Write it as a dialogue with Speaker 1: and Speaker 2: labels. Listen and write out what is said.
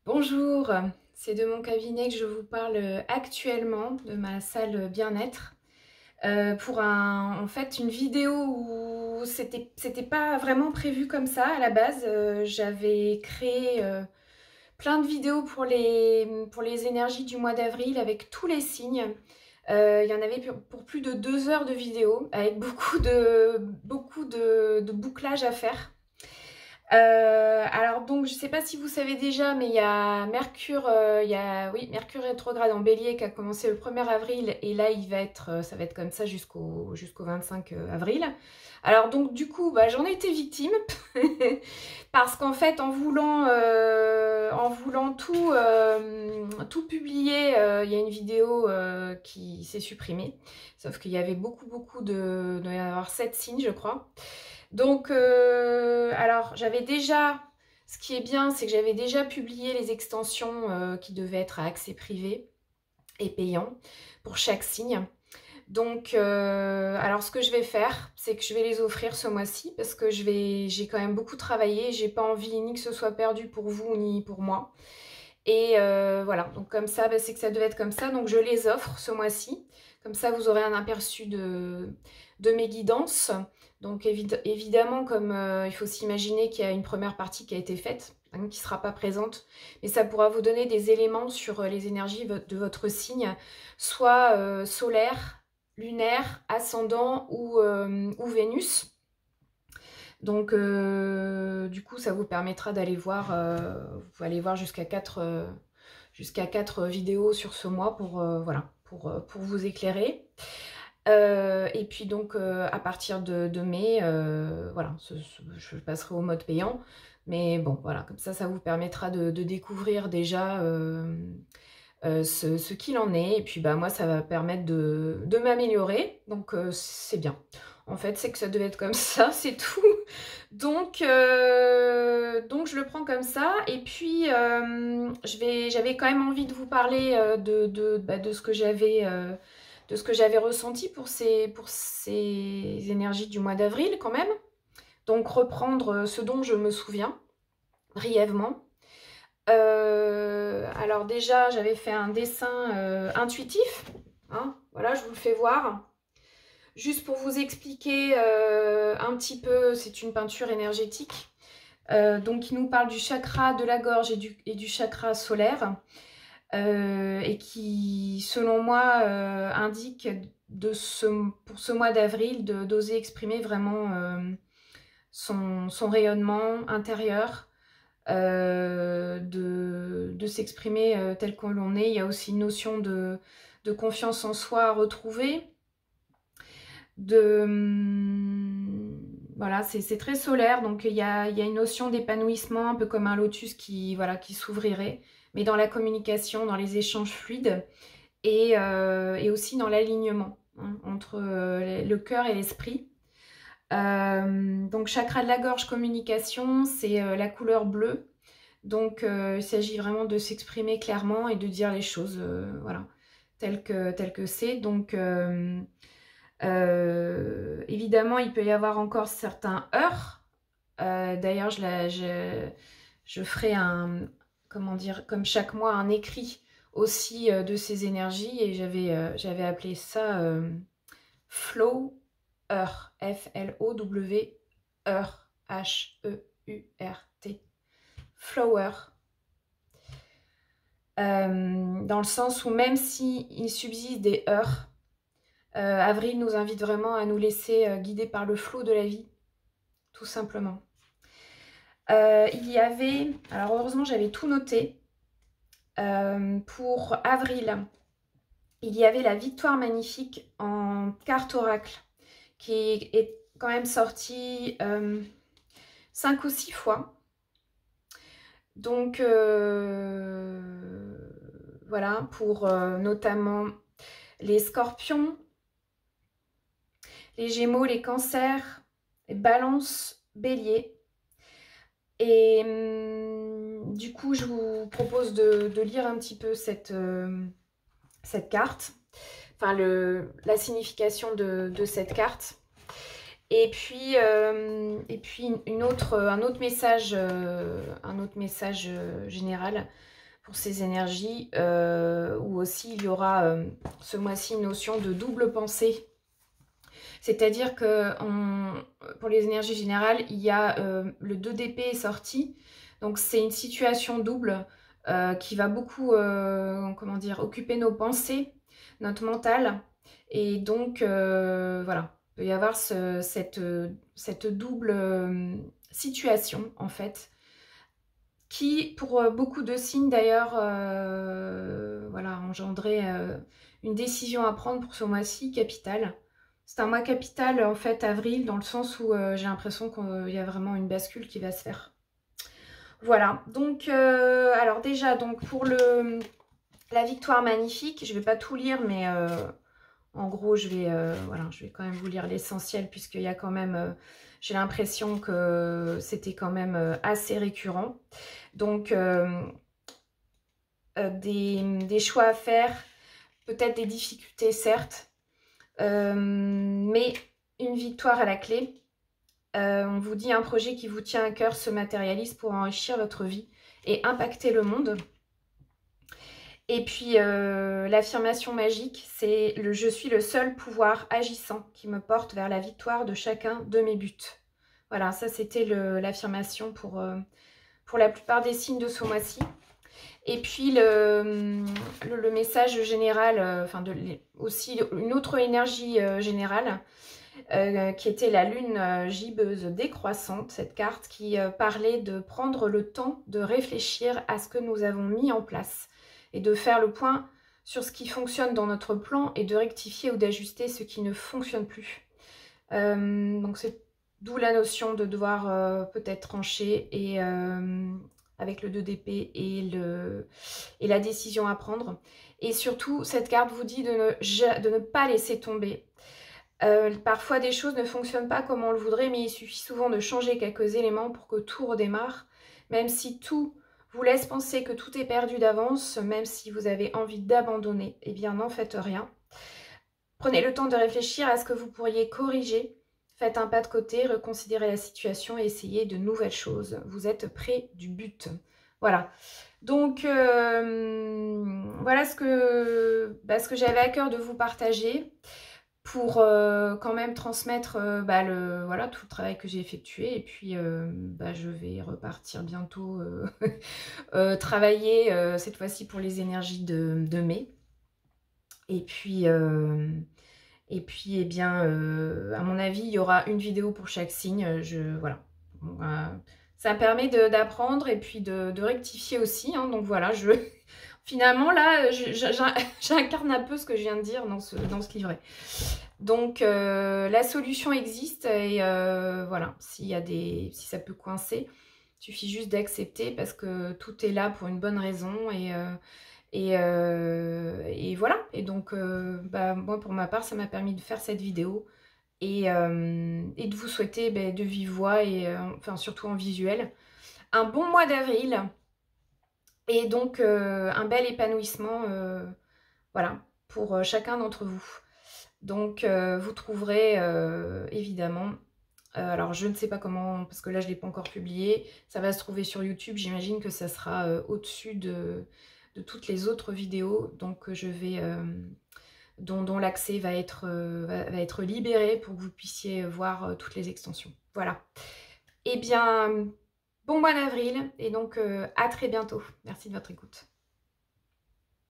Speaker 1: Bonjour, c'est de mon cabinet que je vous parle actuellement, de ma salle bien-être, pour en fait une vidéo où c'était pas vraiment prévu comme ça à la base. J'avais créé plein de vidéos pour les énergies du mois d'avril avec tous les signes. Il y en avait pour plus de 2 heures de vidéo avec beaucoup de bouclage à faire. Alors donc je sais pas si vous savez déjà, mais il y a Mercure, Mercure rétrograde en Bélier qui a commencé le 1er avril et là ça va être comme ça jusqu'au 25 avril. Alors donc du coup j'en ai été victime parce qu'en fait en voulant tout publier, il y a une vidéo qui s'est supprimée, sauf qu'il y avait il doit y en avoir 7 signes je crois. Donc, alors, ce qui est bien, c'est que j'avais déjà publié les extensions qui devaient être à accès privé et payant pour chaque signe. Donc, alors ce que je vais faire, c'est que je vais les offrir ce mois-ci parce que j'ai quand même beaucoup travaillé. J'ai pas envie ni que ce soit perdu pour vous ni pour moi. Et voilà, donc comme ça, c'est que ça devait être comme ça. Donc, je les offre ce mois-ci. Comme ça, vous aurez un aperçu de mes guidances. Donc évidemment, comme il faut s'imaginer qu'il y a une première partie qui a été faite, qui ne sera pas présente, mais ça pourra vous donner des éléments sur les énergies de votre signe, soit solaire, lunaire, ascendant ou Vénus. Donc du coup, ça vous permettra d'aller voir, vous pouvez aller voir jusqu'à 4 vidéos sur ce mois voilà, pour vous éclairer. Et puis donc à partir de mai, voilà, je passerai au mode payant. Mais bon, voilà, comme ça vous permettra de découvrir déjà ce qu'il en est. Et puis moi, ça va permettre de m'améliorer. Donc c'est bien. En fait, c'est que ça devait être comme ça, c'est tout. Donc je le prends comme ça. Et puis, j'avais quand même envie de vous parler de ce que j'avais ressenti pour ces énergies du mois d'avril quand même. Donc reprendre ce dont je me souviens brièvement. Alors déjà, j'avais fait un dessin intuitif. Hein, voilà, je vous le fais voir. Juste pour vous expliquer un petit peu, c'est une peinture énergétique. Donc, il nous parle du chakra de la gorge et du chakra solaire. Et qui, selon moi, indique pour ce mois d'avril d'oser exprimer vraiment son rayonnement intérieur, de s'exprimer tel que l'on est. Il y a aussi une notion de confiance en soi à retrouver. Voilà, c'est très solaire, donc il y a une notion d'épanouissement, un peu comme un lotus qui s'ouvrirait, mais dans la communication, dans les échanges fluides, et aussi dans l'alignement entre le cœur et l'esprit. Donc chakra de la gorge, communication, c'est la couleur bleue. Donc il s'agit vraiment de s'exprimer clairement et de dire les choses voilà, telles que c'est. Donc évidemment, il peut y avoir encore certains heurts. D'ailleurs, je ferai comment dire, comme chaque mois, un écrit aussi de ces énergies. Et j'avais appelé ça Flow Heurt, F-L-O-W, Heurt, H-E-U-R-T, Flower. Dans le sens où même s'il subsiste des heurts, Avril nous invite vraiment à nous laisser guider par le flot de la vie, tout simplement. Il y avait, alors heureusement j'avais tout noté, pour avril, il y avait la victoire magnifique en carte oracle, qui est quand même sortie 5 ou 6 fois. Donc voilà, pour notamment les scorpions, les gémeaux, les cancers, les balances, bélier. Et du coup, je vous propose de lire un petit peu cette carte, enfin la signification de cette carte. Et puis un autre message général pour ces énergies, où aussi il y aura ce mois-ci une notion de double pensée. C'est-à-dire que pour les énergies générales, il y a le 2 d'épée est sorti. Donc c'est une situation double qui va beaucoup comment dire, occuper nos pensées, notre mental. Et donc voilà, il peut y avoir cette double situation en fait, qui pour beaucoup de signes d'ailleurs voilà, engendrer une décision à prendre pour ce mois-ci capital. C'est un mois capital en fait avril, dans le sens où j'ai l'impression qu'il y a vraiment une bascule qui va se faire. Voilà, donc alors déjà donc pour la victoire magnifique, je ne vais pas tout lire, mais en gros voilà, je vais quand même vous lire l'essentiel, puisqu'il y a quand même, j'ai l'impression que c'était quand même assez récurrent. Donc des choix à faire, peut-être des difficultés certes, mais une victoire à la clé. On vous dit un projet qui vous tient à cœur se matérialise pour enrichir votre vie et impacter le monde. Et puis l'affirmation magique, c'est « Je suis le seul pouvoir agissant qui me porte vers la victoire de chacun de mes buts ». Voilà, ça c'était l'affirmation pour la plupart des signes de ce mois-ci. Et puis le message général, enfin aussi une autre énergie générale, qui était la lune gibbeuse décroissante, cette carte qui parlait de prendre le temps de réfléchir à ce que nous avons mis en place et de faire le point sur ce qui fonctionne dans notre plan et de rectifier ou d'ajuster ce qui ne fonctionne plus. Donc c'est d'où la notion de devoir peut-être trancher et avec le 2 d'épée et la décision à prendre. Et surtout, cette carte vous dit de ne pas laisser tomber. Parfois, des choses ne fonctionnent pas comme on le voudrait, mais il suffit souvent de changer quelques éléments pour que tout redémarre. Même si tout vous laisse penser que tout est perdu d'avance, même si vous avez envie d'abandonner, eh bien, n'en faites rien. Prenez le temps de réfléchir à ce que vous pourriez corriger. Faites un pas de côté, reconsidérez la situation et essayez de nouvelles choses. Vous êtes près du but. Voilà. Donc, voilà ce que j'avais à cœur de vous partager pour quand même transmettre voilà, tout le travail que j'ai effectué. Et puis, je vais repartir bientôt travailler, cette fois-ci pour les énergies de mai. Et puis eh bien, à mon avis, il y aura une vidéo pour chaque signe. Voilà. Ça me permet d'apprendre et puis de rectifier aussi. Hein, donc voilà, finalement, là, j'incarne un peu ce que je viens de dire dans ce livret. Donc, la solution existe et voilà, si ça peut coincer, il suffit juste d'accepter parce que tout est là pour une bonne raison et voilà. Et donc, moi, pour ma part, ça m'a permis de faire cette vidéo et de vous souhaiter de vive voix et enfin, surtout en visuel, un bon mois d'avril et donc un bel épanouissement voilà, pour chacun d'entre vous. Donc, vous trouverez évidemment, alors je ne sais pas comment, parce que là je ne l'ai pas encore publié, ça va se trouver sur YouTube, j'imagine que ça sera au-dessus de toutes les autres vidéos, donc je vais, dont l'accès va être libéré pour que vous puissiez voir toutes les extensions. Voilà. Eh bien, bon mois d'avril, et donc à très bientôt. Merci de votre écoute.